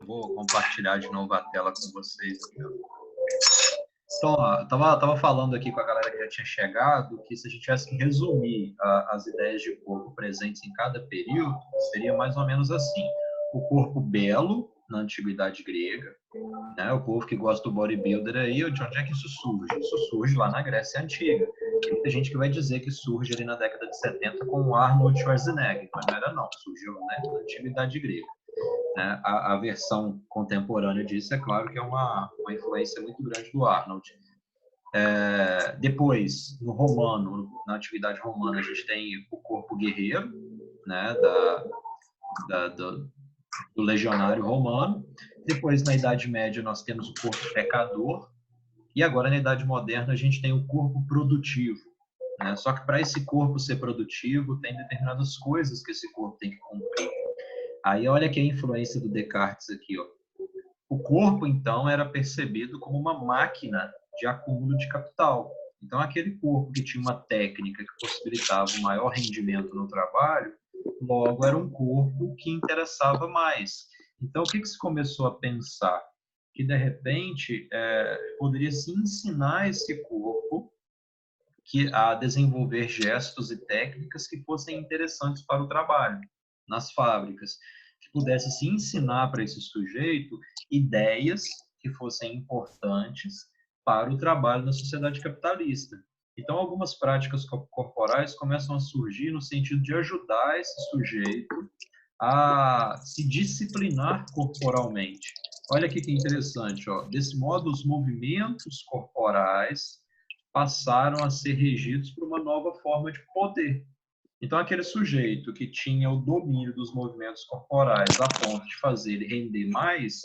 Vou compartilhar de novo a tela com vocês aqui, ó. Então, ó, tava falando aqui com a galera que já tinha chegado que se a gente tivesse que resumir as ideias de corpo presentes em cada período, seria mais ou menos assim. O corpo belo, na antiguidade grega, né? O povo que gosta do bodybuilder aí, de onde é que isso surge? Isso surge lá na Grécia Antiga. Tem muita gente que vai dizer que surge ali na década de 70 com o Arnold Schwarzenegger, mas não era não, surgiu, né, na antiguidade grega. Né? A versão contemporânea disso, é claro que é uma influência muito grande do Arnold. Depois, no romano, na antiguidade romana, a gente tem o corpo guerreiro, né, do legionário romano. Depois, na Idade Média, nós temos o corpo pecador. E agora, na Idade Moderna, a gente tem o corpo produtivo. Né? Só que para esse corpo ser produtivo, tem determinadas coisas que esse corpo tem que cumprir. Aí, olha aqui a influência do Descartes aqui, ó. O corpo, então, era percebido como uma máquina de acúmulo de capital. Então, aquele corpo que tinha uma técnica que possibilitava um maior rendimento no trabalho, logo era um corpo que interessava mais. Então, o que se começou a pensar? Que, de repente, poderia se ensinar esse corpo a desenvolver gestos e técnicas que fossem interessantes para o trabalho nas fábricas, que pudesse se ensinar para esse sujeito ideias que fossem importantes para o trabalho na sociedade capitalista. Então, algumas práticas corporais começam a surgir no sentido de ajudar esse sujeito a se disciplinar corporalmente. Olha aqui que interessante, ó. Desse modo, os movimentos corporais passaram a ser regidos por uma nova forma de poder. Então, aquele sujeito que tinha o domínio dos movimentos corporais a ponto de fazer ele render mais,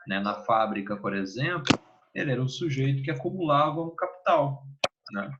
né, na fábrica, por exemplo, ele era um sujeito que acumulava um capital. Né?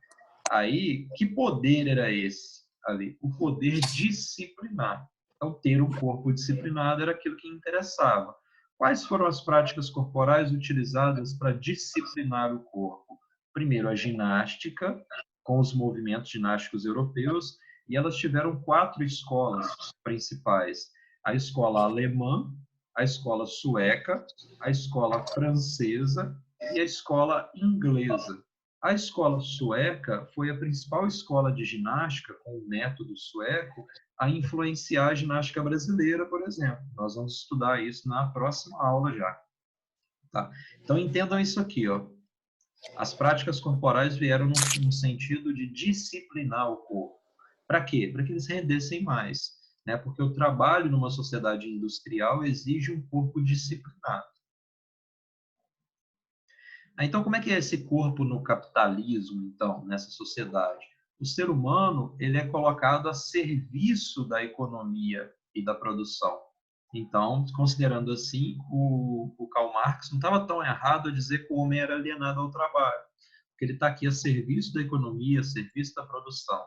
Aí, que poder era esse ali? O poder disciplinar. Então, ter um corpo disciplinado era aquilo que interessava. Quais foram as práticas corporais utilizadas para disciplinar o corpo? Primeiro, a ginástica, com os movimentos ginásticos europeus, e elas tiveram 4 escolas principais: a escola alemã, a escola sueca, a escola francesa e a escola inglesa. A escola sueca foi a principal escola de ginástica, com o método sueco, a influenciar a ginástica brasileira, por exemplo. Nós vamos estudar isso na próxima aula já. Tá? Então, entendam isso aqui, ó. As práticas corporais vieram no sentido de disciplinar o corpo. Para quê? Para que eles rendessem mais. Né? Porque o trabalho numa sociedade industrial exige um corpo disciplinado. Então, como é que é esse corpo no capitalismo, então, nessa sociedade? O ser humano, ele é colocado a serviço da economia e da produção. Então, considerando assim, o Karl Marx não estava tão errado a dizer que o homem era alienado ao trabalho, porque ele está aqui a serviço da economia, a serviço da produção.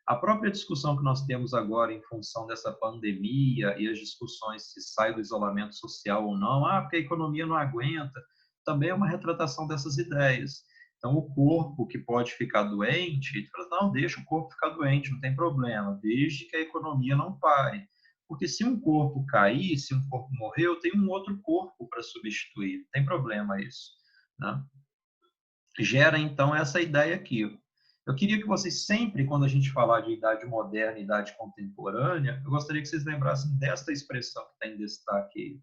A própria discussão que nós temos agora em função dessa pandemia e as discussões se sai do isolamento social ou não, porque a economia não aguenta, também é uma retratação dessas ideias. Então, o corpo que pode ficar doente, não, deixa o corpo ficar doente, não tem problema, desde que a economia não pare. Porque se um corpo cair, se um corpo morrer, eu tenho um outro corpo para substituir, não tem problema isso. Né? Gera, então, essa ideia aqui. Eu queria que vocês sempre, quando a gente falar de idade moderna e idade contemporânea, eu gostaria que vocês lembrassem desta expressão que está em destaque.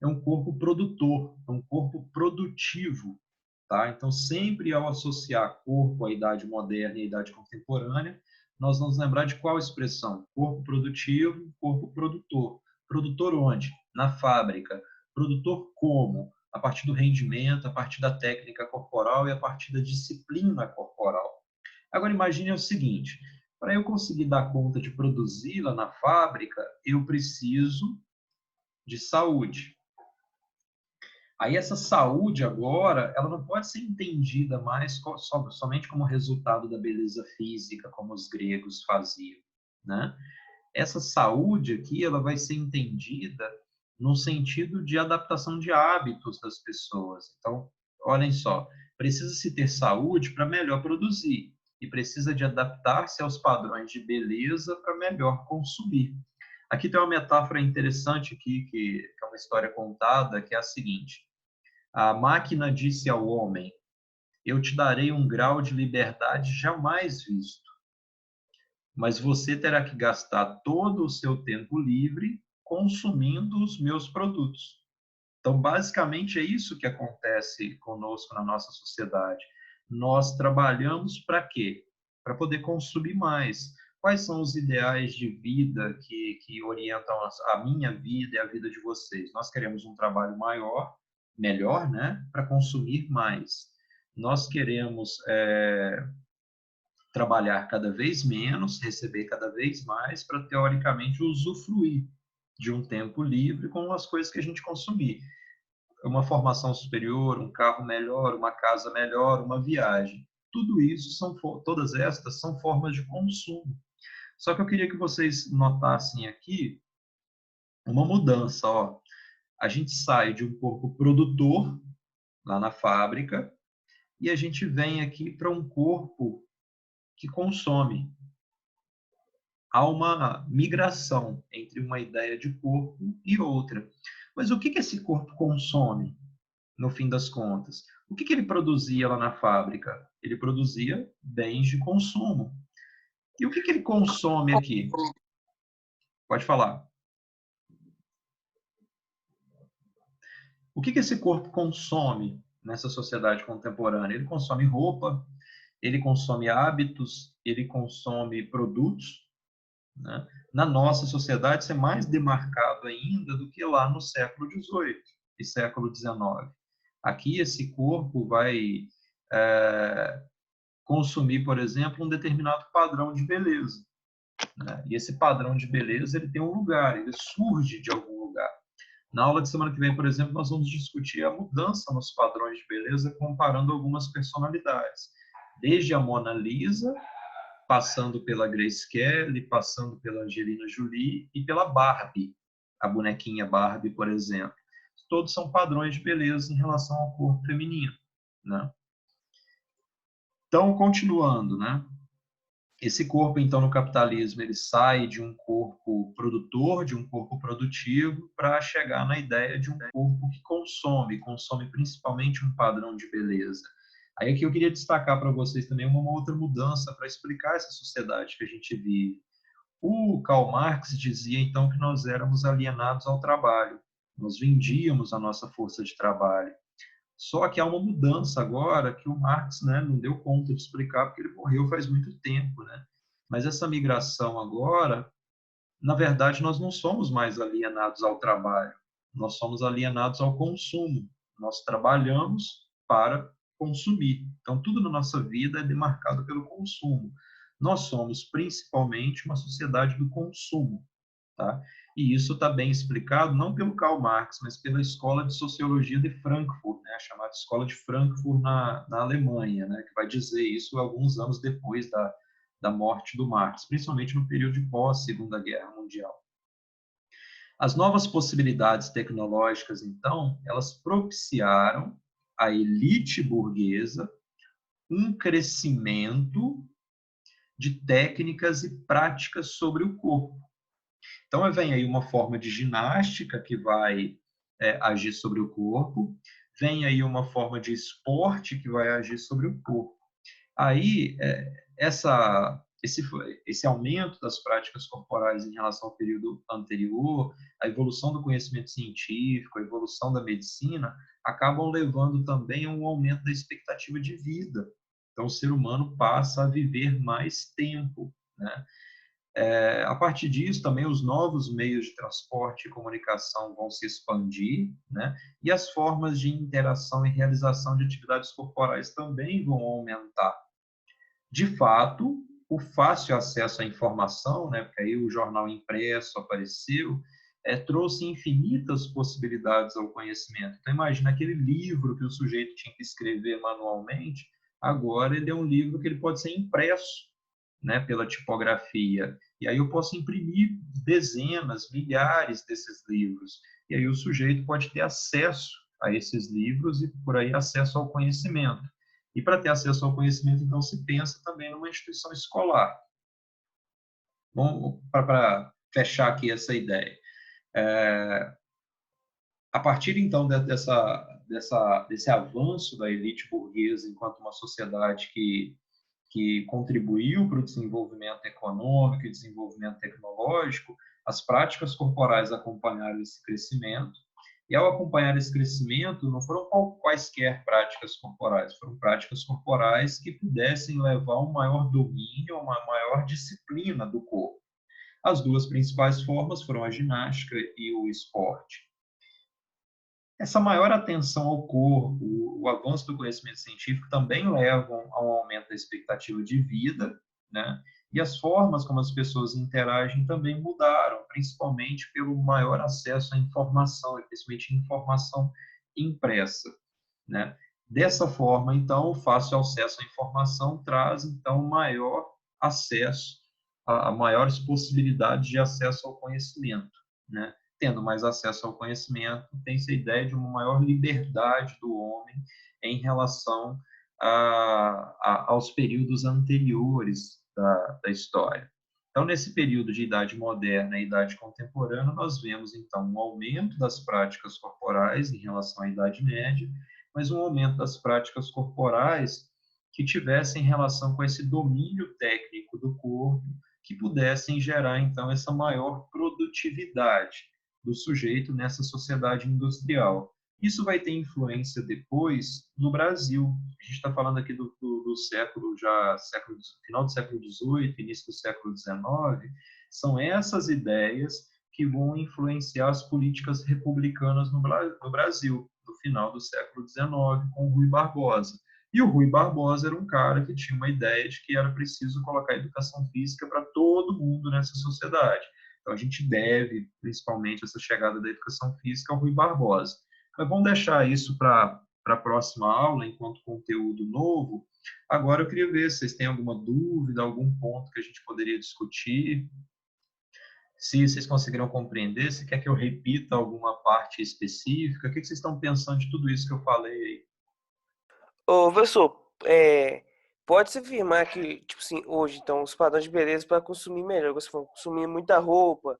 É um corpo produtor, é um corpo produtivo. Tá? Então, sempre ao associar corpo à idade moderna e à idade contemporânea, nós vamos lembrar de qual expressão? Corpo produtivo, corpo produtor. Produtor onde? Na fábrica. Produtor como? A partir do rendimento, a partir da técnica corporal e a partir da disciplina corporal. Agora, imagine o seguinte, para eu conseguir dar conta de produzir lá na fábrica, eu preciso de saúde. Aí essa saúde agora, ela não pode ser entendida mais somente como resultado da beleza física, como os gregos faziam, né? Essa saúde aqui, ela vai ser entendida no sentido de adaptação de hábitos das pessoas. Então, olhem só, precisa-se ter saúde para melhor produzir e precisa de adaptar-se aos padrões de beleza para melhor consumir. Aqui tem uma metáfora interessante aqui, que é uma história contada, que é a seguinte: a máquina disse ao homem: eu te darei um grau de liberdade jamais visto, mas você terá que gastar todo o seu tempo livre consumindo os meus produtos. Então, basicamente, é isso que acontece conosco na nossa sociedade. Nós trabalhamos para quê? Para poder consumir mais. Quais são os ideais de vida que orientam a minha vida e a vida de vocês? Nós queremos um trabalho maior, melhor, né? Para consumir mais. Nós queremos trabalhar cada vez menos, receber cada vez mais, para, teoricamente, usufruir de um tempo livre com as coisas que a gente consumir. Uma formação superior, um carro melhor, uma casa melhor, uma viagem. Tudo isso todas estas são formas de consumo. Só que eu queria que vocês notassem aqui uma mudança, ó. A gente sai de um corpo produtor lá na fábrica e a gente vem aqui para um corpo que consome. Há uma migração entre uma ideia de corpo e outra. Mas o que esse corpo consome? No fim das contas. O que ele produzia lá na fábrica? Ele produzia bens de consumo. E o que ele consome aqui? Pode falar. O que esse corpo consome nessa sociedade contemporânea? Ele consome roupa, ele consome hábitos, ele consome produtos, né? Na nossa sociedade, isso é mais demarcado ainda do que lá no século XVIII e século XIX. Aqui, esse corpo vai consumir, por exemplo, um determinado padrão de beleza, né? E esse padrão de beleza, ele tem um lugar, ele surge de algum lugar. Na aula de semana que vem, por exemplo, nós vamos discutir a mudança nos padrões de beleza comparando algumas personalidades, desde a Mona Lisa, passando pela Grace Kelly, passando pela Angelina Jolie e pela Barbie, a bonequinha Barbie, por exemplo. Todos são padrões de beleza em relação ao corpo feminino, né? Então, continuando, né? Esse corpo, então, no capitalismo, ele sai de um corpo produtor, de um corpo produtivo, para chegar na ideia de um corpo que consome principalmente um padrão de beleza. Aí aqui eu queria destacar para vocês também uma outra mudança para explicar essa sociedade que a gente vive. O Karl Marx dizia, então, que nós éramos alienados ao trabalho, nós vendíamos a nossa força de trabalho. Só que há uma mudança agora que o Marx, né, não deu conta de explicar porque ele morreu faz muito tempo, né? Mas essa migração agora, na verdade, nós não somos mais alienados ao trabalho, nós somos alienados ao consumo. Nós trabalhamos para consumir. Então, tudo na nossa vida é demarcado pelo consumo. Nós somos principalmente uma sociedade do consumo, tá? E isso está bem explicado não pelo Karl Marx, mas pela Escola de Sociologia de Frankfurt, né, a chamada Escola de Frankfurt na Alemanha, né, que vai dizer isso alguns anos depois da morte do Marx, principalmente no período de pós-Segunda Guerra Mundial. As novas possibilidades tecnológicas, então, elas propiciaram à elite burguesa um crescimento de técnicas e práticas sobre o corpo. Então, vem aí uma forma de ginástica que vai agir sobre o corpo, vem aí uma forma de esporte que vai agir sobre o corpo. Aí, esse aumento das práticas corporais em relação ao período anterior, a evolução do conhecimento científico, a evolução da medicina, acabam levando também a um aumento da expectativa de vida. Então, o ser humano passa a viver mais tempo, né? A partir disso, também os novos meios de transporte e comunicação vão se expandir, né? E as formas de interação e realização de atividades corporais também vão aumentar. De fato, o fácil acesso à informação, né? Porque aí o jornal impresso apareceu, trouxe infinitas possibilidades ao conhecimento. Então, imagina aquele livro que o sujeito tinha que escrever manualmente, agora ele é um livro que ele pode ser impresso, né, pela tipografia. E aí eu posso imprimir dezenas, milhares desses livros. E aí o sujeito pode ter acesso a esses livros e, por aí, acesso ao conhecimento. E para ter acesso ao conhecimento, então, se pensa também numa instituição escolar. Bom, para fechar aqui essa ideia. A partir, então, desse avanço da elite burguesa enquanto uma sociedade que contribuiu para o desenvolvimento econômico e desenvolvimento tecnológico, as práticas corporais acompanharam esse crescimento. E, ao acompanhar esse crescimento, não foram quaisquer práticas corporais, foram práticas corporais que pudessem levar um maior domínio, uma maior disciplina do corpo. As duas principais formas foram a ginástica e o esporte. Essa maior atenção ao corpo, o avanço do conhecimento científico também levam ao aumento da expectativa de vida, né? E as formas como as pessoas interagem também mudaram, principalmente pelo maior acesso à informação, principalmente informação impressa, né? Dessa forma, então, o fácil acesso à informação traz, então, maior acesso, a maiores possibilidades de acesso ao conhecimento, né? Tendo mais acesso ao conhecimento, tem-se a ideia de uma maior liberdade do homem em relação aos períodos anteriores da história. Então, nesse período de Idade Moderna e Idade Contemporânea, nós vemos, então, um aumento das práticas corporais em relação à Idade Média, mas um aumento das práticas corporais que tivessem relação com esse domínio técnico do corpo, que pudessem gerar, então, essa maior produtividade do sujeito nessa sociedade industrial. Isso vai ter influência depois no Brasil. A gente está falando aqui do século, final do século XVIII, início do século XIX. São essas ideias que vão influenciar as políticas republicanas no Brasil, no final do século XIX, com o Rui Barbosa. E o Rui Barbosa era um cara que tinha uma ideia de que era preciso colocar educação física para todo mundo nessa sociedade. Então, a gente deve, principalmente, essa chegada da educação física ao Rui Barbosa. Mas vamos deixar isso para a próxima aula, enquanto conteúdo novo. Agora, eu queria ver se vocês têm alguma dúvida, algum ponto que a gente poderia discutir. Se vocês conseguiram compreender, se quer que eu repita alguma parte específica, o que vocês estão pensando de tudo isso que eu falei aí? Ô, professor, pode-se afirmar que, tipo assim, hoje, então, os padrões de beleza para consumir melhor, você falou, consumir muita roupa,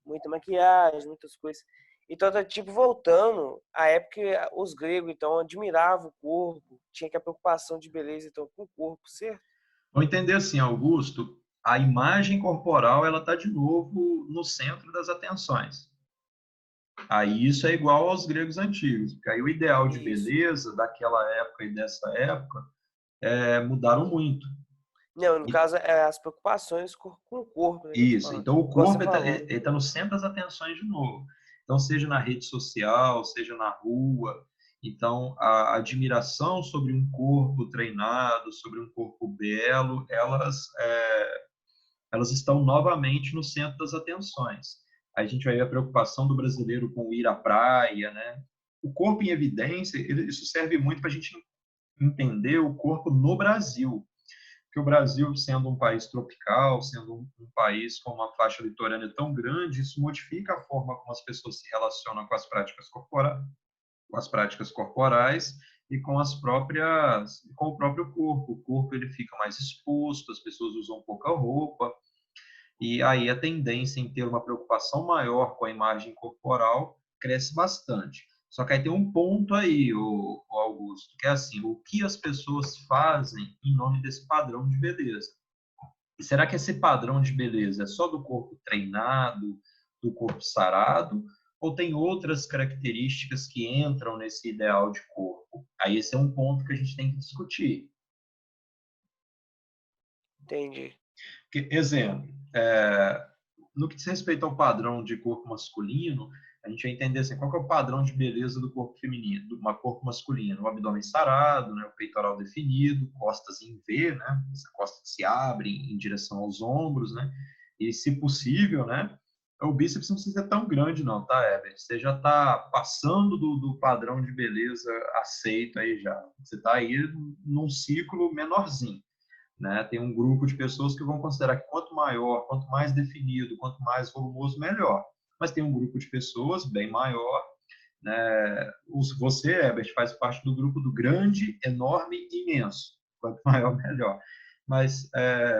muita maquiagem, muitas coisas. Então, tá, tipo, voltando à época que os gregos, então, admiravam o corpo, tinha que a preocupação de beleza, então, com o corpo, certo? Vamos entender assim, Augusto, a imagem corporal ela está de novo no centro das atenções. Aí isso é igual aos gregos antigos, porque aí o ideal de Isso. beleza daquela época e dessa época mudaram muito. Não, no E- caso, é as preocupações com o corpo, né, que eu tô Isso, falando. então o Igual você corpo falou. está no centro das atenções de novo. Então, seja na rede social, seja na rua, então a admiração sobre um corpo treinado, sobre um corpo belo, elas estão novamente no centro das atenções. Aí a gente vai ver a preocupação do brasileiro com ir à praia, né? O corpo em evidência, isso serve muito para a gente entender o corpo no Brasil, porque o Brasil, sendo um país tropical, sendo um país com uma faixa litorânea tão grande, isso modifica a forma como as pessoas se relacionam com as práticas corporais e com o próprio corpo. O corpo ele fica mais exposto, as pessoas usam pouca roupa, e aí a tendência em ter uma preocupação maior com a imagem corporal cresce bastante. Só que aí tem um ponto aí, o Augusto, que é assim, o que as pessoas fazem em nome desse padrão de beleza? E será que esse padrão de beleza é só do corpo treinado, do corpo sarado, ou tem outras características que entram nesse ideal de corpo? Aí esse é um ponto que a gente tem que discutir. Entendi. Exemplo, no que diz respeito ao padrão de corpo masculino, a gente vai entender assim, qual que é o padrão de beleza do corpo feminino, do corpo masculino. O abdômen sarado, né, o peitoral definido, costas em V, né, essa costa que se abre em direção aos ombros, né, e se possível, né, o bíceps não precisa ser tão grande não, tá, Herbert? Você já está passando do padrão de beleza aceito aí já. Você está aí num ciclo menorzinho, né? Tem um grupo de pessoas que vão considerar que quanto maior, quanto mais definido, quanto mais volumoso, melhor. Mas tem um grupo de pessoas bem maior, né? Você, Herbert, faz parte do grupo do grande, enorme, imenso. Quanto maior, melhor. mas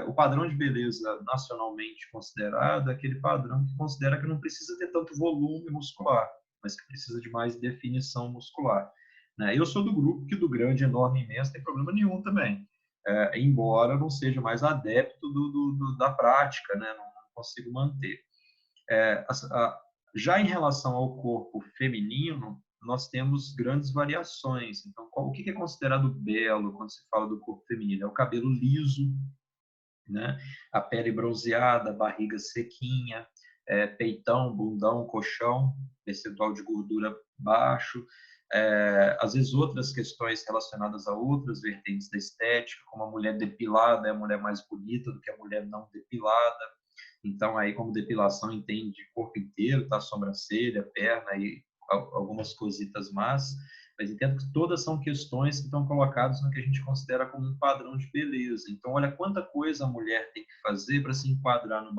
o padrão de beleza nacionalmente considerado é aquele padrão que considera que não precisa ter tanto volume muscular, mas que precisa de mais definição muscular. Né? Eu sou do grupo que do grande, enorme, imenso, não tem problema nenhum também, embora eu não seja mais adepto da prática, né? Não consigo manter. Já em relação ao corpo feminino, nós temos grandes variações. Então, o que é considerado belo quando se fala do corpo feminino? É o cabelo liso, né? A pele bronzeada, barriga sequinha, peitão, bundão, colchão, percentual de gordura baixo. Às vezes outras questões relacionadas a outras vertentes da estética, como a mulher depilada é a mulher mais bonita do que a mulher não depilada. Então, aí, como depilação, entende corpo inteiro, tá? Sobrancelha, perna e algumas cositas más, mas entendo que todas são questões que estão colocadas no que a gente considera como um padrão de beleza. Então, olha quanta coisa a mulher tem que fazer para se enquadrar no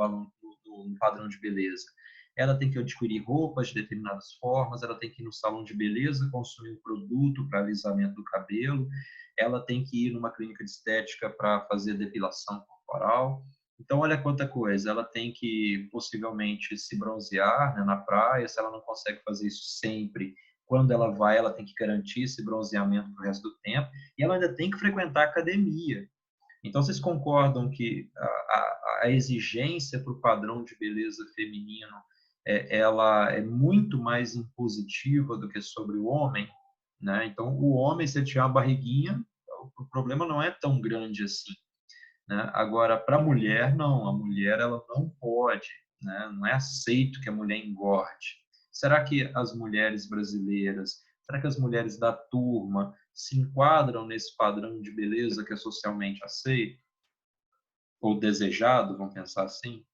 padrão de beleza. Ela tem que adquirir roupas de determinadas formas, ela tem que ir no salão de beleza consumir um produto para alisamento do cabelo, ela tem que ir numa clínica de estética para fazer depilação corporal. Então, olha quanta coisa. Ela tem que, possivelmente, se bronzear, né, na praia. Se ela não consegue fazer isso sempre, quando ela vai, ela tem que garantir esse bronzeamento para o resto do tempo. E ela ainda tem que frequentar a academia. Então, vocês concordam que a exigência para o padrão de beleza feminino ela é muito mais impositiva do que sobre o homem? Né? Então, o homem, se ele tiver uma barriguinha, o problema não é tão grande assim. Né? Agora, para a mulher, não. A mulher ela não pode, né? Não é aceito que a mulher engorde. Será que as mulheres brasileiras, será que as mulheres da turma se enquadram nesse padrão de beleza que é socialmente aceito? Ou desejado, vamos pensar assim?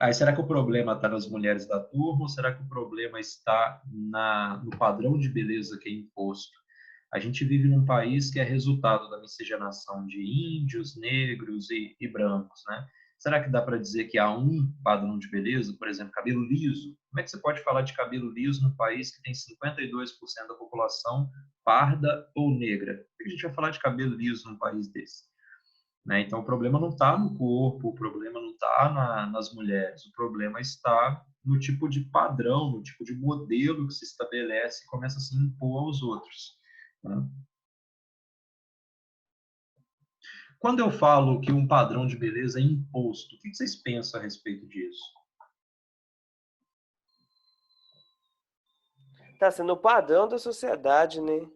Aí, será que o problema está nas mulheres da turma ou será que o problema está no padrão de beleza que é imposto? A gente vive num país que é resultado da miscigenação de índios, negros e brancos, né? Será que dá para dizer que há um padrão de beleza, por exemplo, cabelo liso? Como é que você pode falar de cabelo liso num país que tem 52% da população parda ou negra? Por que a gente vai falar de cabelo liso num país desse? Né? Então, o problema não está no corpo, o problema não está nas mulheres, o problema está no tipo de padrão, no tipo de modelo que se estabelece e começa a se impor aos outros. Né? Quando eu falo que um padrão de beleza é imposto, o que vocês pensam a respeito disso? Tá sendo o padrão da sociedade, né?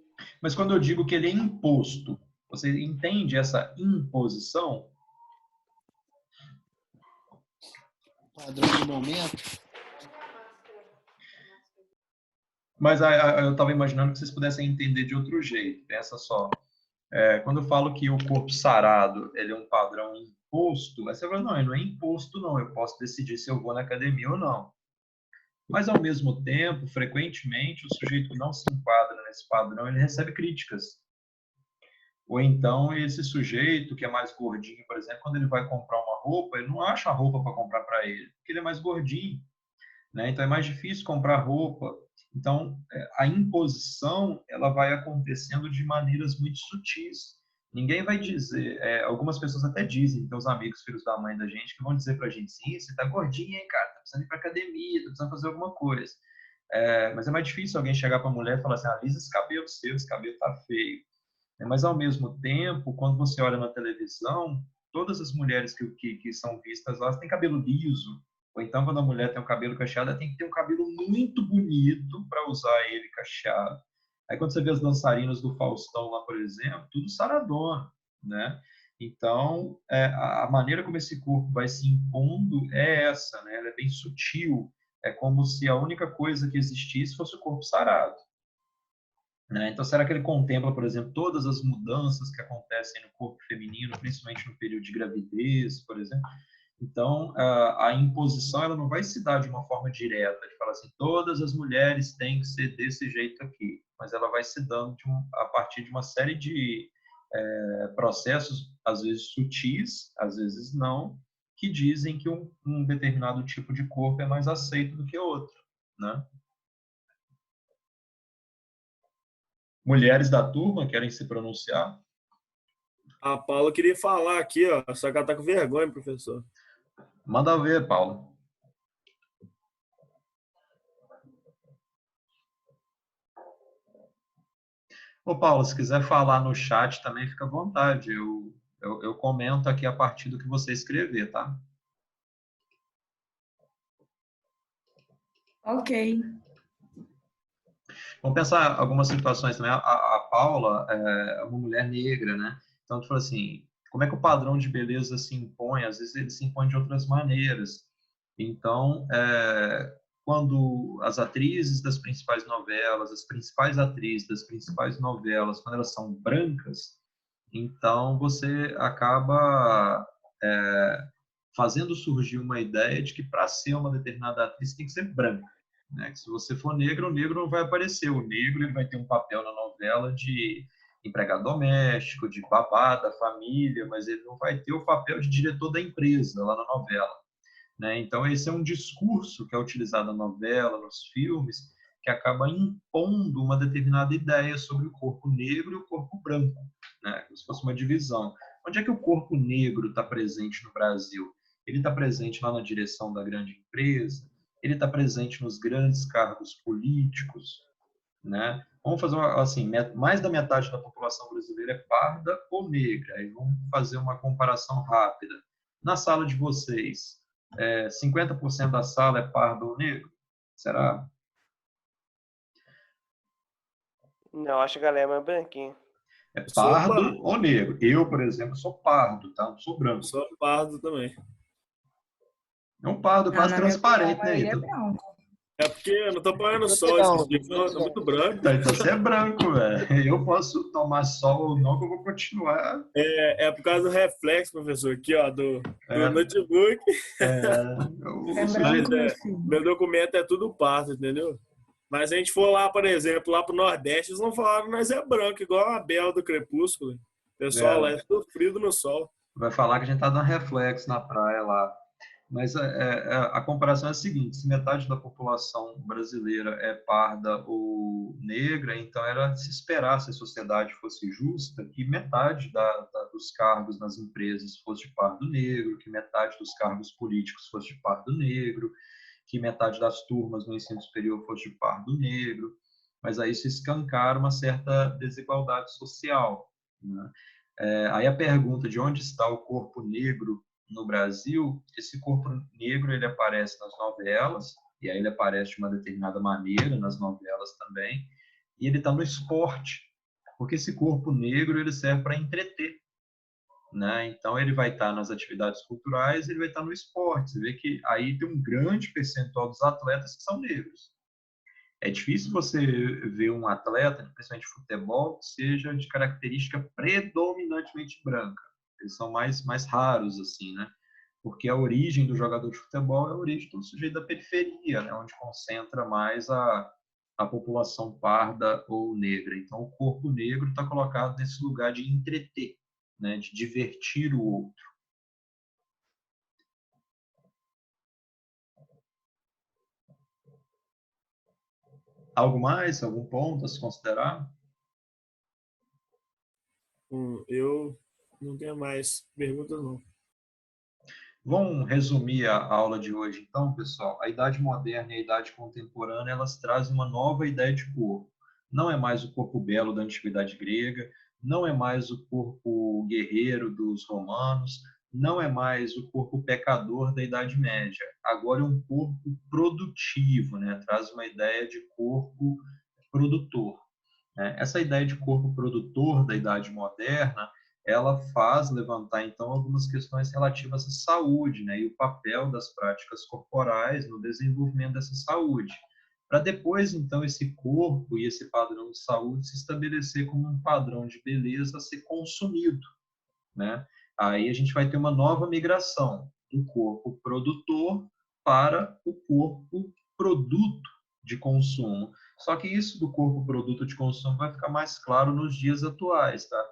Mas quando eu digo que ele é imposto, você entende essa imposição? Padrão do momento. Mas eu estava imaginando que vocês pudessem entender de outro jeito. Pensa só. Quando eu falo que o corpo sarado ele é um padrão imposto, aí você fala, não, ele não é imposto, não. Eu posso decidir se eu vou na academia ou não. Mas, ao mesmo tempo, frequentemente, o sujeito que não se enquadra nesse padrão, ele recebe críticas. Ou então, esse sujeito que é mais gordinho, por exemplo, quando ele vai comprar uma roupa, ele não acha a roupa para comprar para ele, porque ele é mais gordinho. Né? Então, é mais difícil comprar roupa. Então, a imposição ela vai acontecendo de maneiras muito sutis. Ninguém vai dizer, algumas pessoas até dizem, então os amigos, filhos da mãe da gente, que vão dizer pra gente, sim, você tá gordinha, hein, cara, tá precisando ir pra academia, tá precisando fazer alguma coisa. Mas é mais difícil alguém chegar pra mulher e falar assim, alisa esse cabelo seu, esse cabelo tá feio. Mas, ao mesmo tempo, quando você olha na televisão, todas as mulheres que são vistas lá têm cabelo liso, ou então, quando a mulher tem o cabelo cacheado, ela tem que ter um cabelo muito bonito para usar ele cacheado. Aí, quando você vê as dançarinas do Faustão lá, por exemplo, tudo saradona, né? Então, a maneira como esse corpo vai se impondo é essa, né? Ela é bem sutil. É como se a única coisa que existisse fosse o corpo sarado. Né? Então, será que ele contempla, por exemplo, todas as mudanças que acontecem no corpo feminino, principalmente no período de gravidez, por exemplo? Então, a imposição ela não vai se dar de uma forma direta, de falar assim, todas as mulheres têm que ser desse jeito aqui, mas ela vai se dando a partir de uma série de processos, às vezes sutis, às vezes não, que dizem que um determinado tipo de corpo é mais aceito do que outro, né? Mulheres da turma querem se pronunciar? A Paula queria falar aqui, ó, só que ela tá com vergonha, professor. Manda ver, Paulo. Ô, Paulo, se quiser falar no chat também, fica à vontade. Eu comento aqui a partir do que você escrever, tá? Ok. Vamos pensar algumas situações também. A Paula é uma mulher negra, né? Então, tu fala assim, como é que o padrão de beleza se impõe? Às vezes ele se impõe de outras maneiras. Então, quando as atrizes das principais novelas, as principais atrizes das principais novelas, quando elas são brancas, então você acaba fazendo surgir uma ideia de que para ser uma determinada atriz tem que ser branca, né? Que se você for negro, o negro não vai aparecer. O negro ele vai ter um papel na novela de empregado doméstico, de babá da família, mas ele não vai ter o papel de diretor da empresa lá na novela, né? Então, esse é um discurso que é utilizado na novela, nos filmes, que acaba impondo uma determinada ideia sobre o corpo negro e o corpo branco, né? Como se fosse uma divisão. Onde é que o corpo negro está presente no Brasil? Ele está presente lá na direção da grande empresa, ele está presente nos grandes cargos políticos, né? Vamos fazer assim, mais da metade da população brasileira é parda ou negra. Aí vamos fazer uma comparação rápida. Na sala de vocês, 50% da sala é pardo ou negro? Será? Não, acho que a galera é mais branquinha. É Eu sou pardo pardo. ou negro? Eu, por exemplo, sou pardo, tá? Não sou Eu branco. sou pardo também. É um pardo Não, quase na minha opinião, a transparente, né, maioria é Ítalo? branco. É porque eu não tô pagando Muito sol não, esses dias, muito tá não. muito branco. Então você é branco, velho. Eu posso tomar sol ou não, que eu vou continuar. É por causa do reflexo, professor, aqui, ó, do É, notebook. É o Mas branco, sujeito. meu filho. meu documento é tudo pardo, entendeu? Mas se a gente for lá, por exemplo, lá pro Nordeste, eles não falaram, mas é branco, igual a Bela do Crepúsculo. O pessoal lá é tudo frio no sol. Vai falar que a gente tá dando reflexo na praia lá. Mas a comparação é a seguinte: se metade da população brasileira é parda ou negra, então era de se esperar, se a sociedade fosse justa, que metade dos cargos nas empresas fosse de pardo negro, que metade dos cargos políticos fosse de pardo negro, que metade das turmas no ensino superior fosse de pardo negro. Mas aí isso escancara uma certa desigualdade social, né? Aí a pergunta de onde está o corpo negro no Brasil, esse corpo negro ele aparece nas novelas, e aí ele aparece de uma determinada maneira nas novelas também, e ele está no esporte, porque esse corpo negro ele serve para entreter, né? Então ele vai estar nas atividades culturais, ele vai estar no esporte. Você vê que aí tem um grande percentual dos atletas que são negros. É difícil você ver um atleta, principalmente de futebol, que seja de característica predominantemente branca. Eles são mais raros, assim, né? Porque a origem do jogador de futebol é a origem do sujeito da periferia, né? Onde concentra mais a população parda ou negra. Então, o corpo negro está colocado nesse lugar de entreter, né? De divertir o outro. Algo mais? Algum ponto a se considerar? Eu não tenho mais perguntas, não. Vamos resumir a aula de hoje, então, pessoal. A idade moderna e a idade contemporânea, elas trazem uma nova ideia de corpo. Não é mais o corpo belo da antiguidade grega, não é mais o corpo guerreiro dos romanos, não é mais o corpo pecador da Idade Média. Agora é um corpo produtivo, né? Traz uma ideia de corpo produtor, né? Essa ideia de corpo produtor da Idade Moderna, ela faz levantar, então, algumas questões relativas à saúde, né, e o papel das práticas corporais no desenvolvimento dessa saúde, para depois, então, esse corpo e esse padrão de saúde se estabelecer como um padrão de beleza a ser consumido, né? Aí a gente vai ter uma nova migração do corpo produtor para o corpo produto de consumo. Só que isso do corpo produto de consumo vai ficar mais claro nos dias atuais, tá?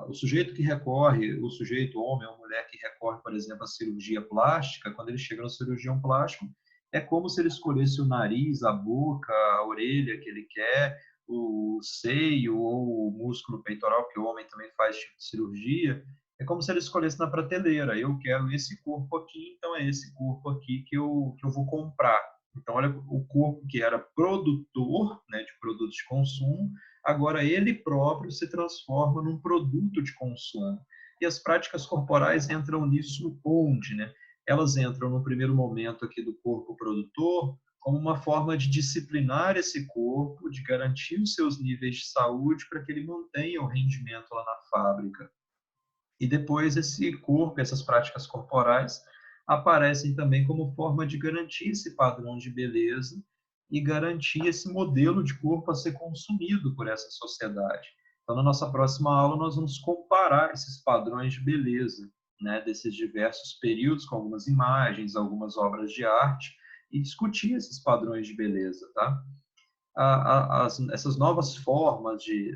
O sujeito que recorre, o sujeito homem ou mulher que recorre, por exemplo, à cirurgia plástica, quando ele chega no cirurgião plástico, é como se ele escolhesse o nariz, a boca, a orelha que ele quer, o seio ou o músculo peitoral, porque o homem também faz tipo de cirurgia, é como se ele escolhesse na prateleira. Eu quero esse corpo aqui, então é esse corpo aqui que eu vou comprar. Então, olha, o corpo que era produtor, né, de produtos de consumo, agora ele próprio se transforma num produto de consumo. E as práticas corporais entram nisso onde, né? Elas entram no primeiro momento aqui do corpo produtor como uma forma de disciplinar esse corpo, de garantir os seus níveis de saúde para que ele mantenha o rendimento lá na fábrica. E depois esse corpo, essas práticas corporais, aparecem também como forma de garantir esse padrão de beleza e garantir esse modelo de corpo a ser consumido por essa sociedade. Então, na nossa próxima aula, nós vamos comparar esses padrões de beleza, né, desses diversos períodos, com algumas imagens, algumas obras de arte, e discutir esses padrões de beleza, tá? Essas novas formas de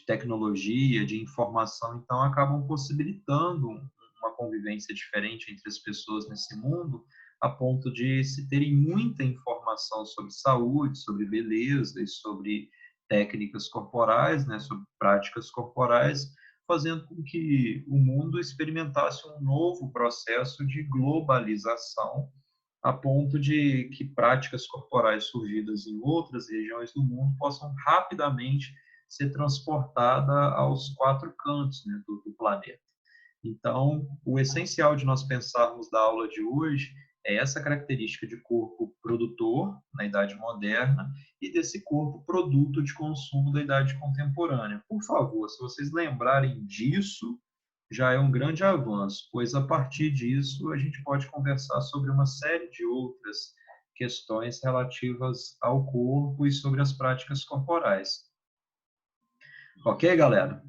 tecnologia, de informação, então acabam possibilitando uma convivência diferente entre as pessoas nesse mundo, a ponto de se terem muita informação sobre saúde, sobre beleza e sobre técnicas corporais, né, sobre práticas corporais, fazendo com que o mundo experimentasse um novo processo de globalização, a ponto de que práticas corporais surgidas em outras regiões do mundo possam rapidamente ser transportada aos quatro cantos, né, do planeta. Então, o essencial de nós pensarmos da aula de hoje é essa característica de corpo produtor na Idade Moderna e desse corpo produto de consumo da Idade Contemporânea. Por favor, se vocês lembrarem disso, já é um grande avanço, pois a partir disso a gente pode conversar sobre uma série de outras questões relativas ao corpo e sobre as práticas corporais. Ok, galera?